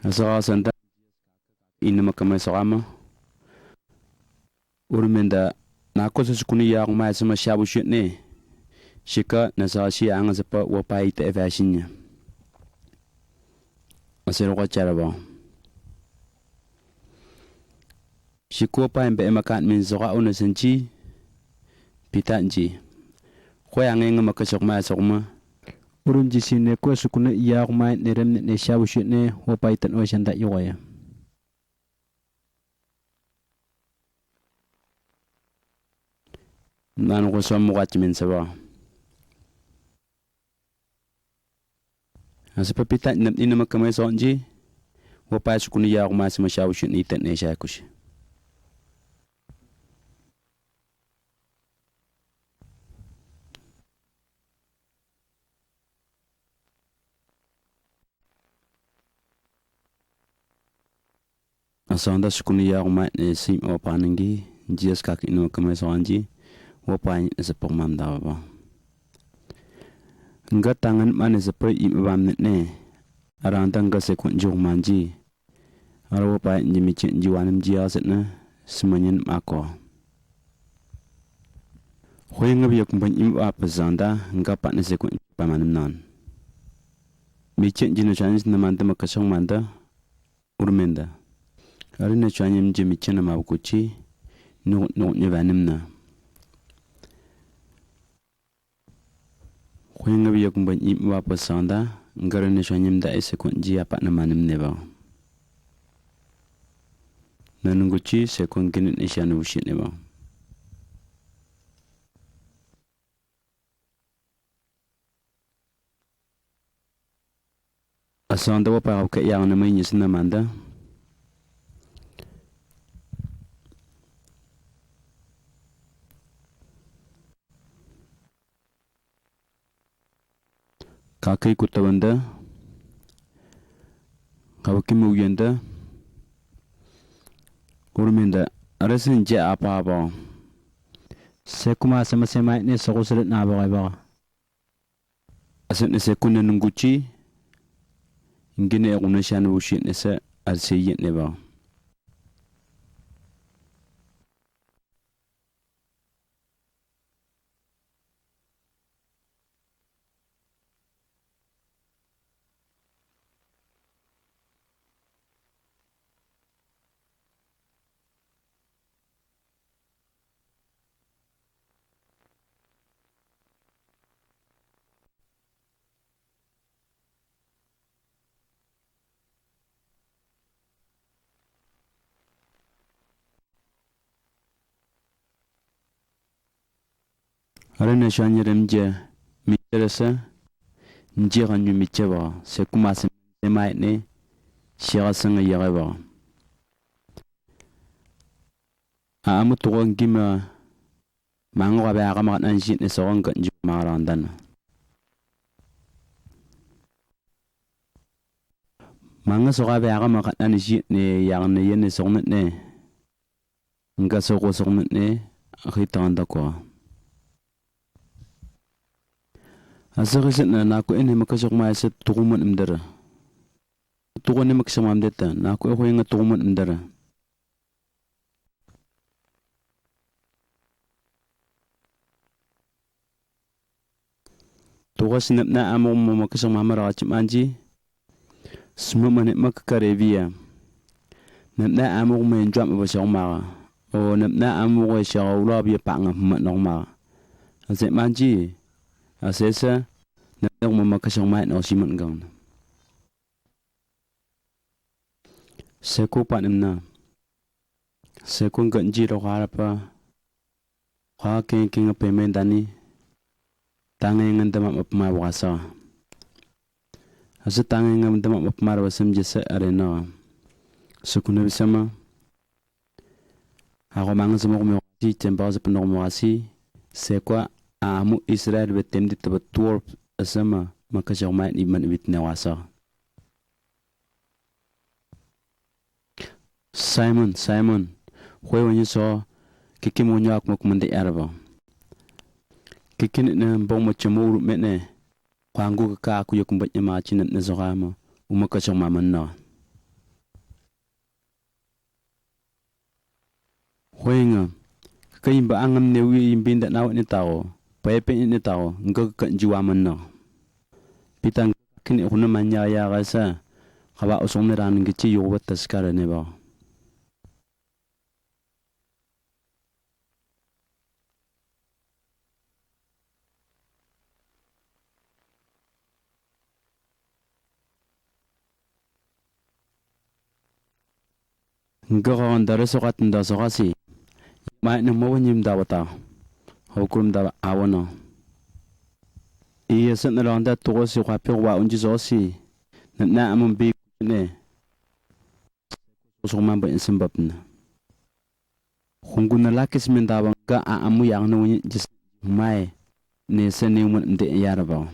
Asara sanda ina makama sagama urmenda na kosa sukuni ya kuma sama shabu shitne shika na sa shi anga zapa wa pai ta evashinya asero ko charaba shiko pa embe makan min zoga una senchi pitanji ko yang nga makasok ma sokma Urun jisine ko sukuna iya kuma nerem ne shabu shitne wa pai tan o shanda yoya nan ko som mo min saba asapa pitan ina makama sonji wa pai sukuni ya kuma sama shabu shitne tan ne shakush asanda sukuni ya kuma ne sim o paningi jias kak ina makama sonji wa pai sepok mamda ba nga tangan mane sepai imam ne aranta nga sekun jong manji arwa pai njimi chen jiwanam jia setna semanyen mako khoy nga biyak ban im wa pazanda nga pat ne sekun pamanam nan mi chen jino chanis na manda makasong manda urmenda arina chanyem jimi chen ma bukuchi no nyevanim na khoy nga biyak ban im wa pazanda ngarane chanyem da sekun jia pat na manim ne ba nanunguchi sekun kinin ishanu ushit ne ba asanda wa pa ka yang na mai nyisna manda kakai kutawanda kawakimu yenda urminda arasin je apa ba sekuma sama sema ne sogusret na ba asin ne sekuna nunguchi ngine una shanu ushit ne sa alsiyit ne ba arina shanyerem je mi teresa njira nyu mi cheba sekuma sema ne shira sanga yare ba amu to ngima mangwa ba ga ma nan shi ne so ngan ju ma randan manga so ga ba ga ma nan shi ne yang ne yen so ne nga so ko so ne khitan da ko asagis na ko ene makasok ma sa tuguman imdara tugun ne maksamam deta na ko nga tuguman imdara tugas na amo mo makasok mamara chimanji sma mane makkarevia na amo mo enjam ba sa ma o na amo ko sa ulo bi pa nga no ma ase manji asesa na mo makasong mai no simon gang seko panim na seko ganji ro harapa ha ke payment dani tange ngandama mapma wasa asa tange ngandama mapma wasam jesa arena sukuna bisama ha mang sama mo ti temba sa pno mo asi sekwa amu Israel betem di tabat tuor asama makasong mai iman ibitna wasa Simon khoy woni so kiki mo nyak mo kumande araba kiki ne mbong mo chamuru mene kwangu ka ku yokum bat nyama chinan na zogama umakasong mamanna Hoinga kaimba angam newi imbinda nawa ni tao pepe ni tao ngka jiwa manno pitang kini kuna manya ya gasa kaba usong ran ngichi yobat taskara ne ba ngka kawan dara sokat nda sokasi mai na mawanyim dawata hukum da awono iya san na landa to si kwape wa unji zosi na amon bi ne so man ba insimbapna khunguna lakis min da ga amu yang no jis mai ne sene mun de yaraba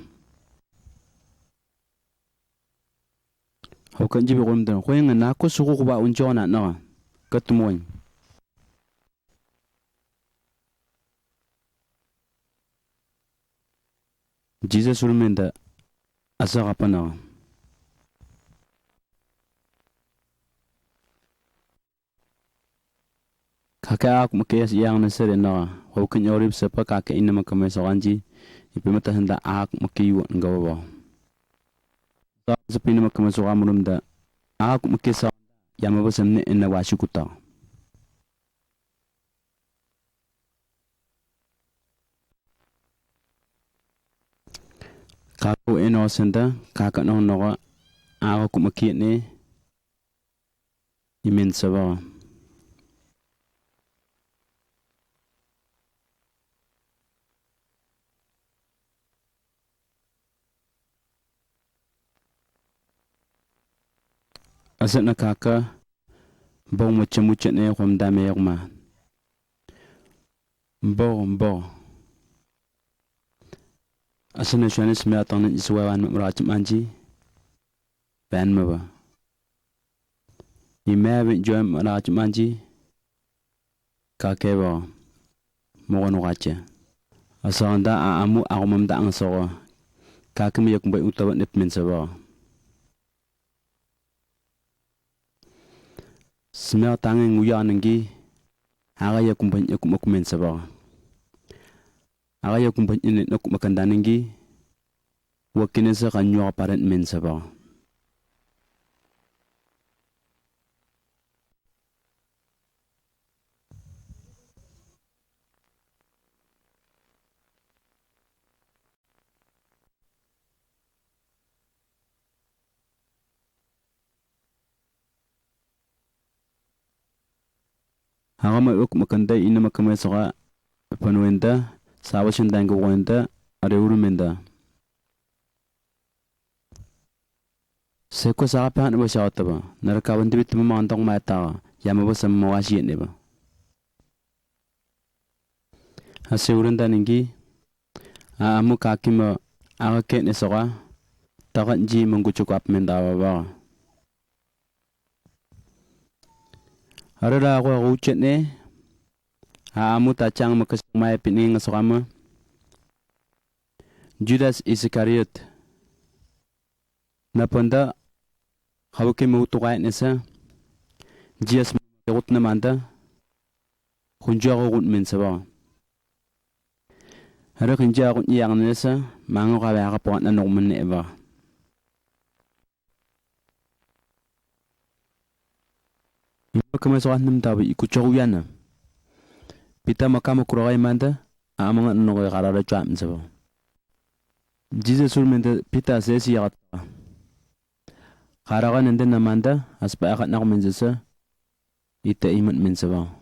hukan jibi gomdan khoyenga na ko su ko ba unjona na katmoy Jesus urmenda asa kapana kaka ak makes yang na sere na hukan yorib sepa kaka ina makame sokanji ipimata handa ak makiyu ngawa sa sepina makame sokamurumda ak makesa yamaba samne ina washikuta kako eno senda kaka no no ako kumaki ne imen saba asana kaka bong mucha ne khom dame yakma mbo asana shwane smya tang iswa wan mrach manji ban maba imabe joim mrach manji kakeba mogon wache asanda amu agmam da angso kakem yak mbay utawa net men saba smya tang nguyanangi aga yak mbay yak men saba aga ya kumpan ini nak makan danengi wakine sa kanyo aparent men saba aga ma uk makanda ina makamay saka panwenda sawashin dango wanda areurumenda seko sa pa na basha taba narka wandi bit mamantong mata yamaba sam mawashi ne ba aseuran daningi amu kakima aga ke ne soka takan ji manggucuk ap menda ba arara ko ucet ne amu tacang makas mai pining sokama Judas Iscariot napanda hawke mutuqay nesa jias yot namanda khunja ko men saba hara khunja ko yang nesa mango ka ba ka na no men ne ba kama so annam tabi ku chawiyana pita makama kurawai manda amanga no ga qarara cham saba Jesus ulmenda pita sesi yagat qaraga nende namanda aspa akat nak menjesa ita iman men saba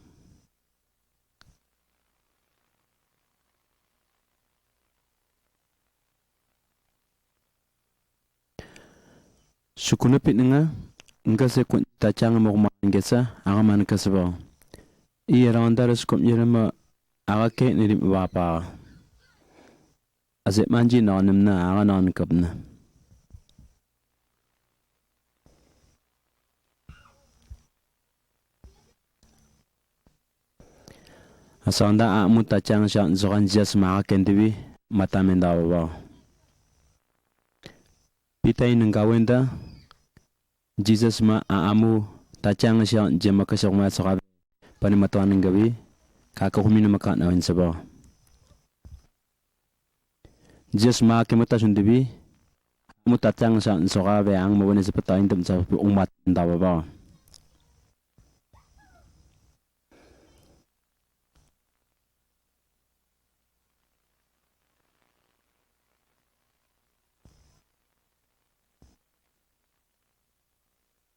sukuna pitnga ngase kun tachang mo mangesa aga man kasaba I randares kom yerema aga ke ni wapa azet manji nanim na aga nan kapna asanda a muta chang shan zogan jas ma kendiwi mata menda wa pitai ngawenda Jesus ma a amu ta chang shan jema ka shok ma soka panimatuan ng gabi, kakahumi na makanawin sa ba. Diyos makakimata sundibi, mutatang sa sokabe ang mawani sa patayin tam sa umat dawa ba.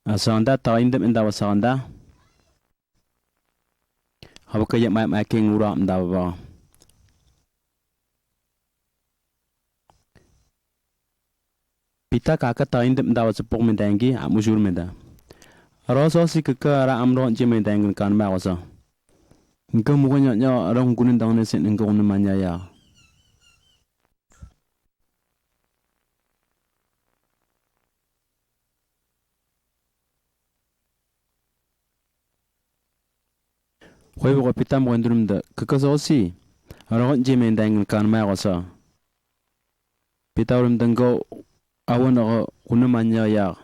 Asanda tayin tam dawa sa kanda. Hawak kaya may king ura dawa ba. Pita kakak tayin tam dawa sa pok mendangi amusur menda. Roso si kaka ara amro je mendangi kan ma wasa. Engkau mukanya nya orang kunin tangan sen engkau namanya ya. Koi ko pita mo ndrum da kaka sosi. Orang je mendangi kan ma wasa. Pita urum dengkau awan ako kunamanya ya.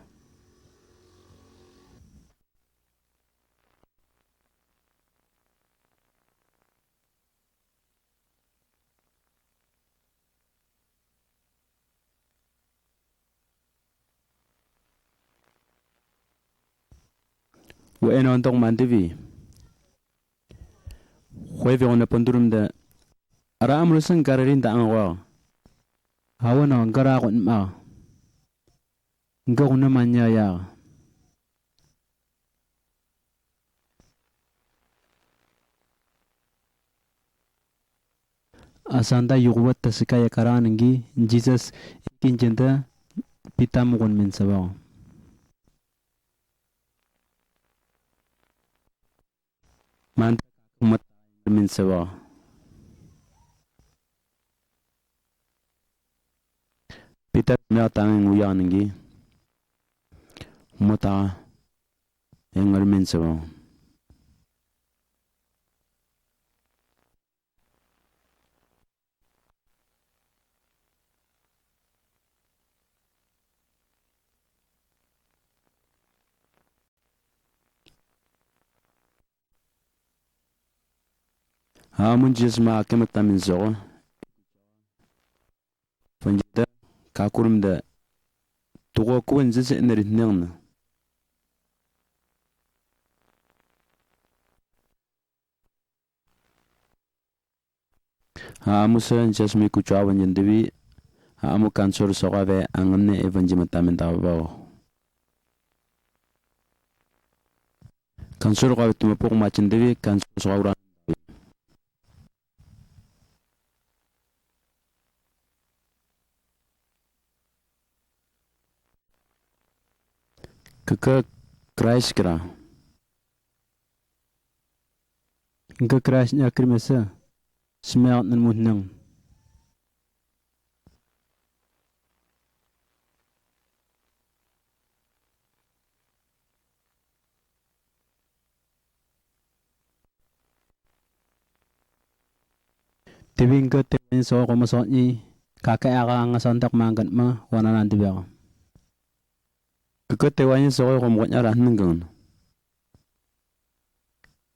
Wa eno untuk mandivi. Koi ko na pandurum da ara amrusan kararin da angwa. Awan ang gara ko ma. Engkau kunamanya ya. Asanda yukwat tasikaya karanangi Jesus ikinjenda pita mo kun min sabaw. Manta mat min sawa. Pita mea tanging uya nangi. Mata engar min sawa. Amun Jesus ma kemata min sawa. Panjita kakurum da tuwa kuwan zisa inarit nangna. Musa Jesus mi kucawan yandewi. Amu kansur sokawe angamne evanjimata min tawabaw. Kansur kawe tumapok machindewi kansur sokawran. Keke Christ kira. Engkau kerasnya kermasa. Semangat nan munang. Tibing ko tibing so ko masot ni kakak ang santak mangkat ma wana nanti ba. Keke tewanya sokoy kumukanya rahan ngang.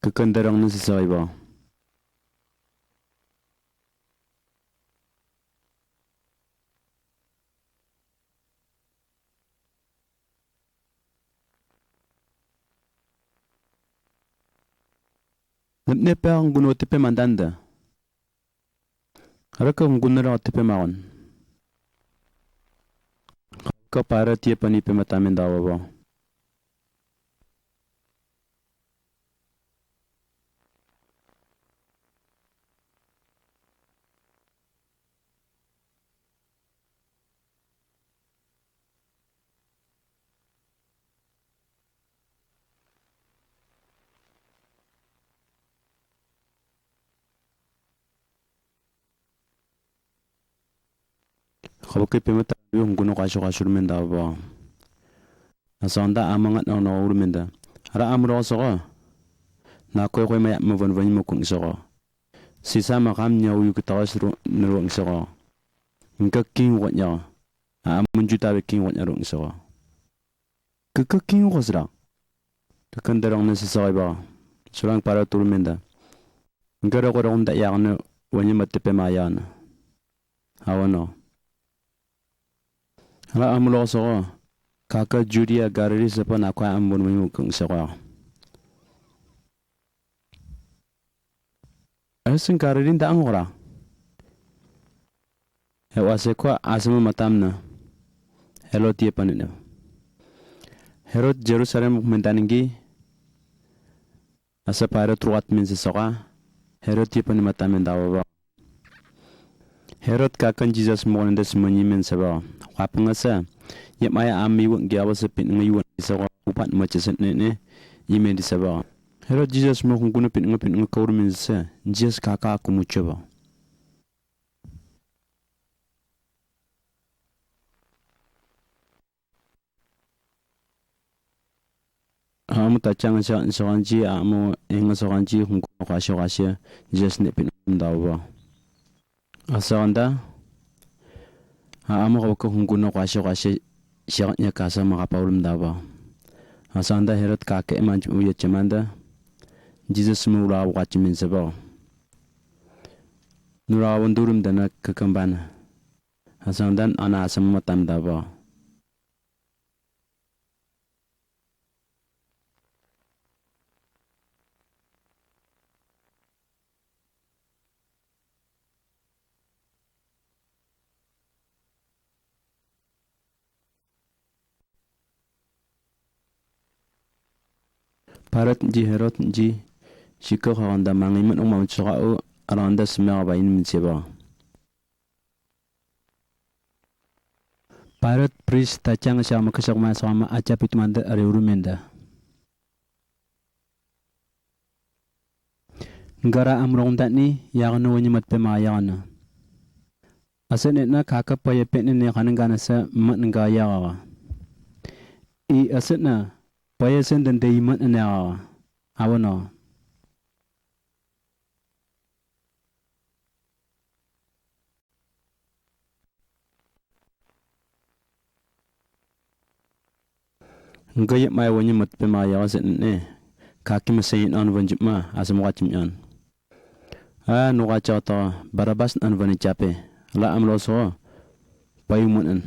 Keke ndarang nasi sakay ba. Nepa ang guno tipe mandanda. Haraka ang guno raw tipe maon. Ka para tiye panipe matamin dawa ba. Kabukay pimata yung guno kasyo men dawa ba. Asanda amangat na urmenda. Ara amro so ko. Na koy may mavanvan mo kung iso ko. Sisa makam niya uyu kitawas nuruang iso ko. Ngka king wat niya. Amun juta king wat niya ruang iso ko. Kaka king ko sila. Kakandarang nasa sakay ba. Surang para turmenda. Ngara ko ronda yagne wani matepe mayana. Awano. Hala amulo so kaka Judia gariri sepa na kwa ambon mu kung sewa. Asin garirin da angora. Hewa se kwa asma matamna. Hello tie panina. Herod Jerusalem mentaningi asa para truat min sesoka. Herod tie panima tamen dawa. Herod kakan Jesus mo nda semenyi men seba. Wapanga sa yep maya ami won gyawa se pin ngayu sewa upat macheset ne ime di seba. Herod Jesus mo kunguna pin ngakawur min se Jesus kaka kumucheba. Amu tachang soranji amu enga soranji hungku kwashe Jesus ne pin dawa. Asanda amu ko hunguna kwashe syaknya kasa makapawulum dawa. Asanda Herod kake manj uya chamanda Jesus mula wachimin seba. Nura wandurum dana kekambana. Asanda ana asam matam dawa. Parat ji Herod ji shiko hawanda mangiman umam chokao aranda semua bayin min seba. Parat pris tachang sama kesak sama acap itu manda arurumenda. Ngara amrong ni yagno wanyimat pema yagna. Asenetna kakap paya petne ne kanengana sa mat nga yaga. I asetna paya sen dan de imat ne yaga. Awano. Ngayap mai wanyimat pema yaga setne kaki mesayin an wanjipma asam wachim yan. Nuka chata barabas an vani chape la amlo so payumunan.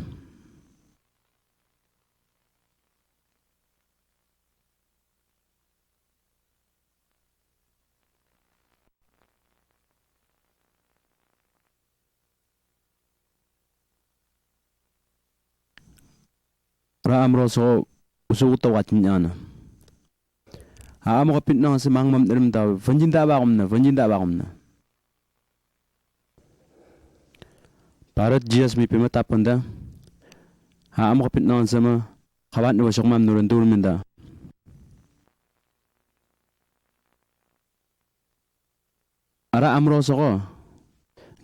Ra amro so usuta wachim yan. Amo kapit na sa mang mamdarim daw vanjinda ba kumna. Parat Jesus mi pimatapanda. Amo kapit na sama kawat na wasok mam nurandur minda. Ara amro so ko.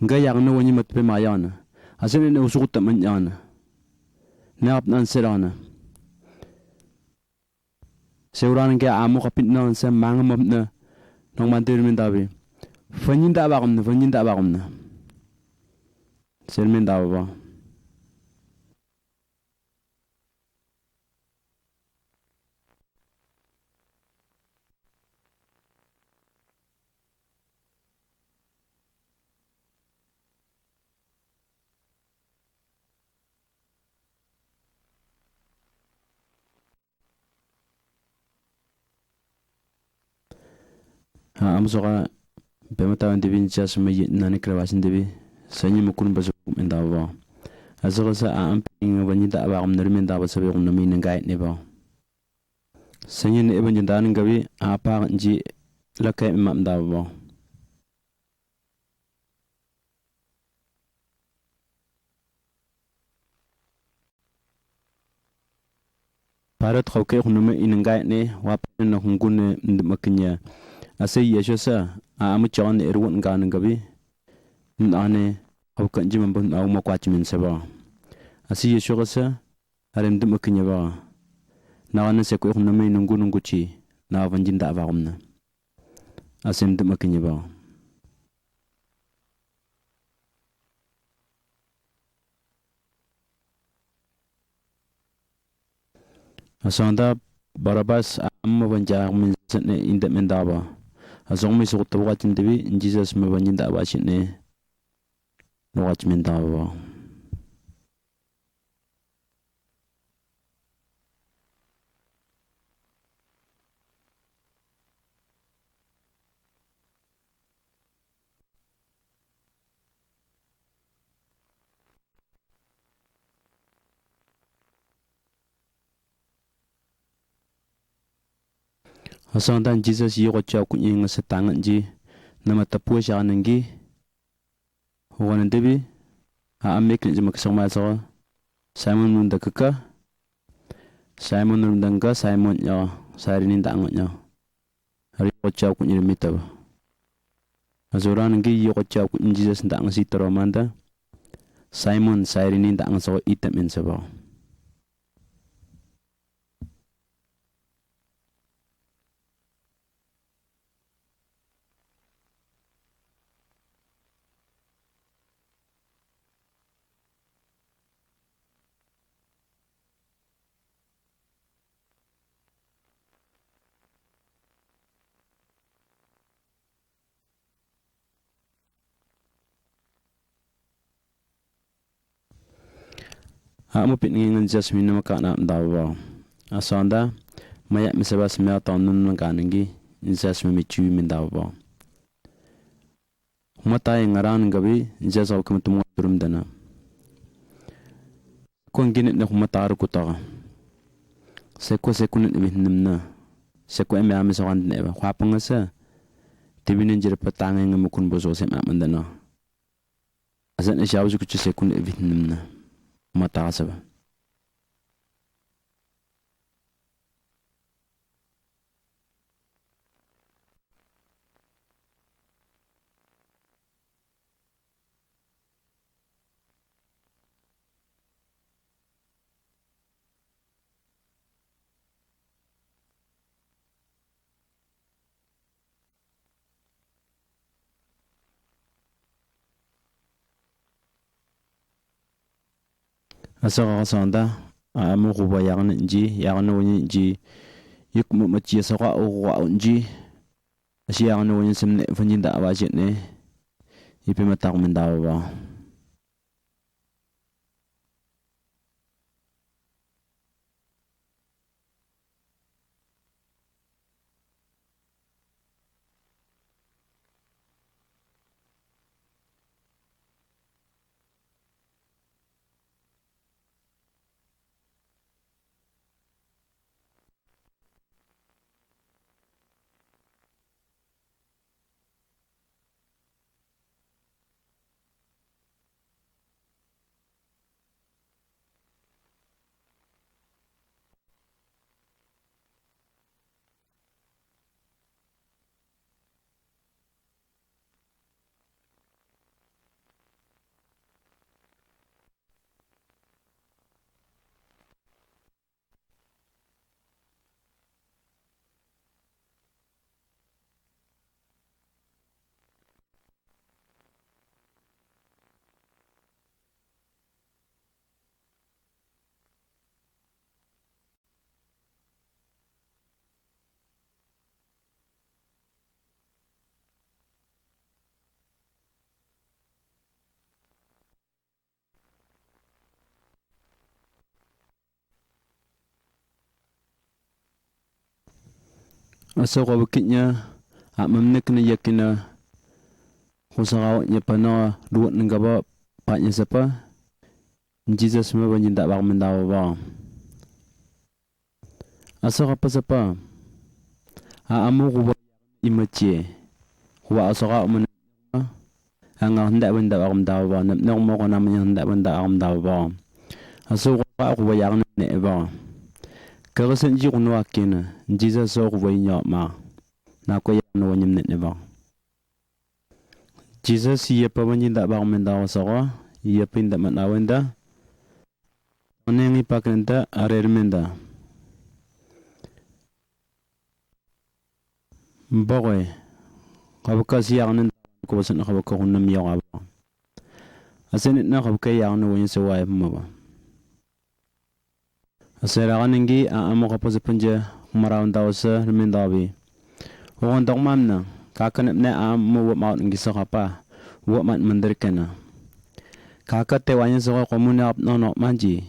Ngayak na wanyi mat pimayan. Asin na usukut taman yan. Naap nan sirana. Seorang kaya amo kapit na sa mga mamna nang mantir minda bi. Vanjinda ba kumna. Sermin daw ba? Amo soka pematawan debi jas mayi nani krawasin debi. Sanyi mukun basu mendawa. Asal sa amping banjinda ba kumna mendawa sabi kumna min ngait ne ba. Sanyi ne banjinda ngawi apa nji lakai mam dawa. Parat khawke khunuma inangait ne wapan na hungune ndmaknya. Asai yasho sa amu chawan erwon ngan ngawi. Nane au kanji mambon au makwachi min seba. Asi yesho kasa harem dum akinya ba. Nawana se ko khunna mai nungu chi na vanjin da ba kumna. Asem dum akinya ba. Asanda barabas amma vanja min ne inda mendaba azong mi sukut tawa tindebi Jesus me banyinda ba chine logat mendaba asang dan Jesus yi ko cha ku ing sa tangan ji nama tapu sha nangi wan debi a amek ni jama kasang ma sa Simon nun da kaka Simon nun danga Simon ya sari ni dang nya hari ko cha ku ni mita ba azoran ngi yi ko cha ku Jesus dang si tro manda Simon sari ni dang sa itam en sa ba mo pit ngi Jesus min ma ka na dawa asanda maya misaba smea ta nun ka ngi Jesus mi chu min dawa mata ngaran gabi Jesus au kum tum turum dana kon gine ne mata ar ku ta se ko bi nimna se ko me am so kan ne ba khwa panga sa tibinin jir patang ngam kun bo so se ma mandana azan e shawu ku se kun bi nimna mata sa ba asaka sanda mo ko ba yang nji yang no nji yuk mo ma chi sa ka o wa nji asi yang no sim ne funjin da ba jet ne ipe ma ta min da ba asaka bukitnya mamnek ne yakina khusara nya pana duat ngaba pa nya sapa Jesus me banyin da ba min da ba asaka pa sapa amu ko imache wa asaka mun anga handa ban da ba da ba ne mo ko na min handa ban da ba asaka ko ba yang ne ba karasan ji kunwa kena Jesus so ko nya ma na ko ya no nyim ne ba Jesus ye pa banyin da ba min da so ko ye pin da man awenda onengi pakenta arermenda mboy kabka siyan ko san kabka kunam yawa asen na kabka yang no yin sawai ma ba asera ganengi amo kapo sepanja marawan dawsa mindabi Wong dong mam na. Kaka ne am mo wat maut ngi so apa. Wat mat mandir kana. Kaka te wanyen so ko mun ap no no manji.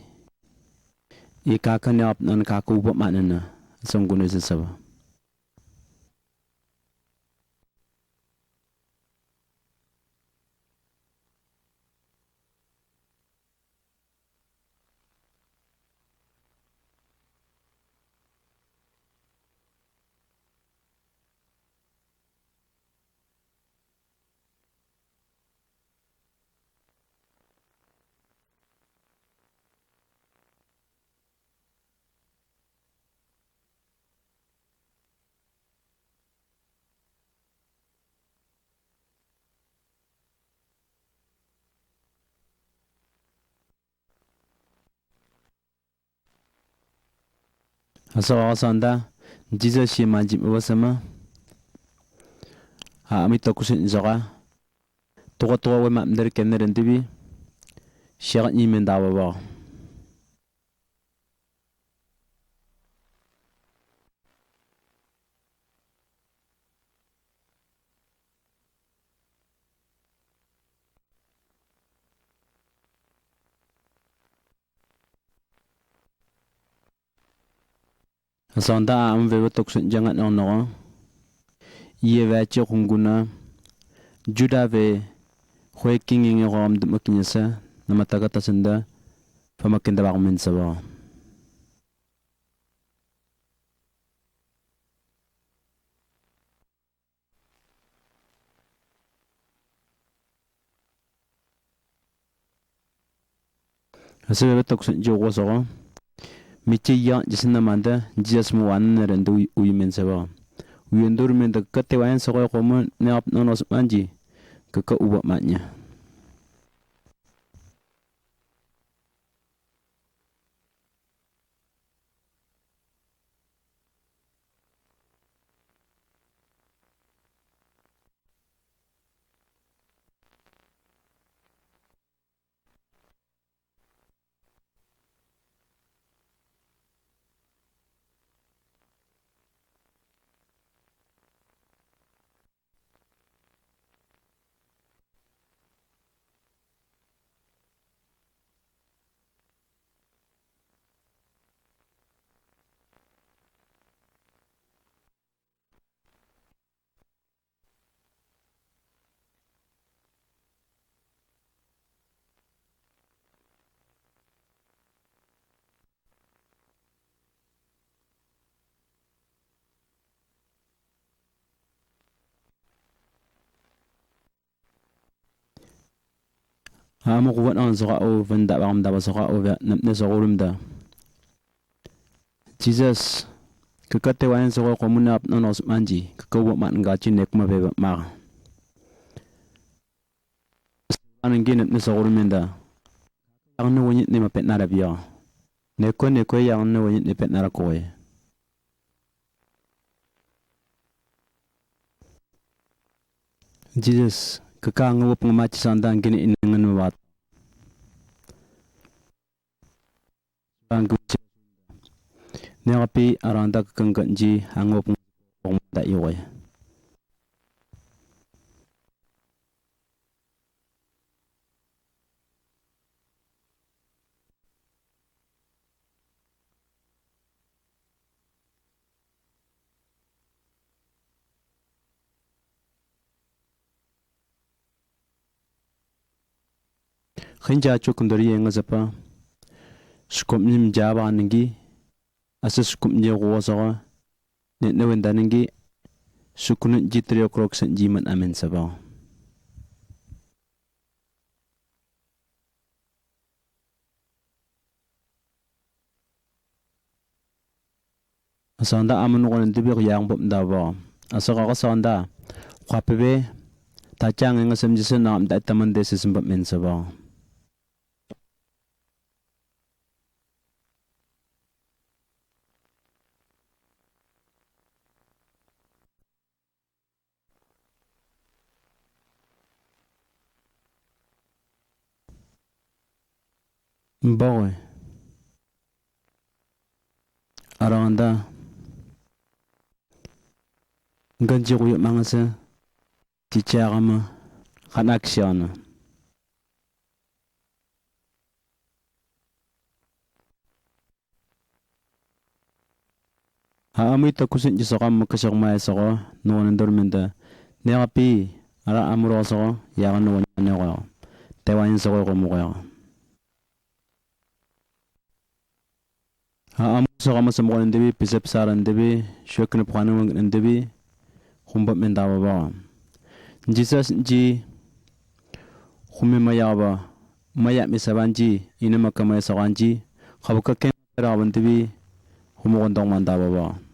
I kaka ne ap non kaka wat mat na. Song gunu se saba. Aso asanda. Jesus shi manji wasama. Ha ami to kusin zoga. To we mat mandir kana rendibi. Shagat ni men dawa ba. Asanda am ve to kusin jangat no no. Ye ve chi kunguna. Juda ve khoi kinging rom de makinyasa. Namataga tasenda. Famakinda ba men saba. Asal betul kusin jogo soga. Michi ya jisna manda Jesus mu wan rendu uimen saba. Uyendur men de kate wayan soga komo ne ap nonos manji. Kaka uba matnya. Amu kuat on soga o venda bam da soga o ne soga da. Jesus kekate wayan soga komo ne ap nonos manji. Kaka uba mat nga chi nek ma be ma. Anan gene ne soga da. Yang ne wonyit ne ma pet na da biya. Ne ko yang ne wonyit ne pet na ra ko. Jesus kaka ngup ngamachi sandang gene inengan wat. Bangku ne api aranda kengkanji hangup ngom da iwe. Khinja chukundori ngazapa. Skum nim jaba ningi. Asa skum je gozaga. Ne wenda ningi. Sukunut jitrio krok sanjiman amen sabah. Asanda amun ngon dibir yang bop ndaba. Asaka kasanda. Kwapebe. Tachang ngasam jisa nam da taman desi sembab men sabah. Mbawe aranda Ganji kuyo mangasa tichagama kanaksiana. Haamay takusin jisakam makasyak maya sako nuwanan dorminda. Nekapi ara amuro sako yakan nuwanan neko. Tewanin sako kumukaya. Haamay sako masamukan debi pisep saran debi syukna pukanang debi kumbap mendawa ba. Jesus ji kumi mayaba mayak misabanji ina makamaya sakanji kabuka ken rawan debi kumukondong mandawa ba.